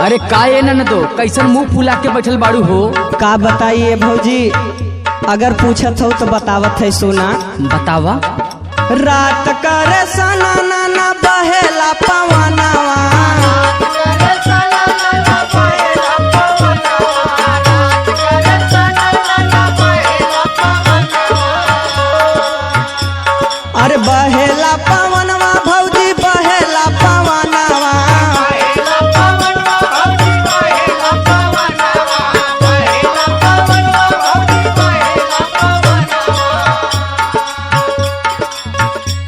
अरे का ये न दो कैसन मुंह फुला के बैठल बाड़ू हो। का बताइए भौजी, अगर पूछत हो तो बतावत है सुना। बतावा। रात करे सना नाना बहेला पवनवा, अरे बहेला पवनवा भौजी बहेला पवनवा,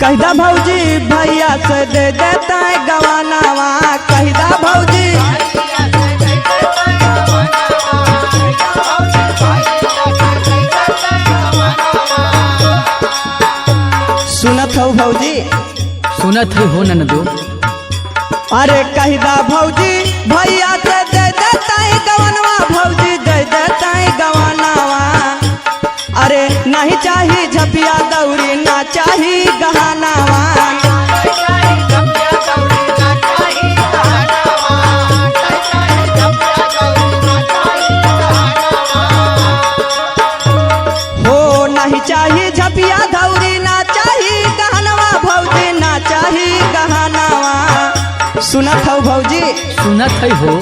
कहिदा भौजी भैया से दे देता है गवानावा, कहिदा भौजी सुनत हो भौजी, सुनत है हो न दो। अरे कहिदा भौजी भैया से दे देता है गवानवा, भौजी दे देता है गवानावा, अरे नहीं चाहिए झपिया दौरी ना चाहिए गहनावा, हो नहीं चाहिए झपिया दौरी ना चाहिए गहनवा, भौजी ना चाहिए गहनावा। सुनत हो भौजी, सुनत है हो।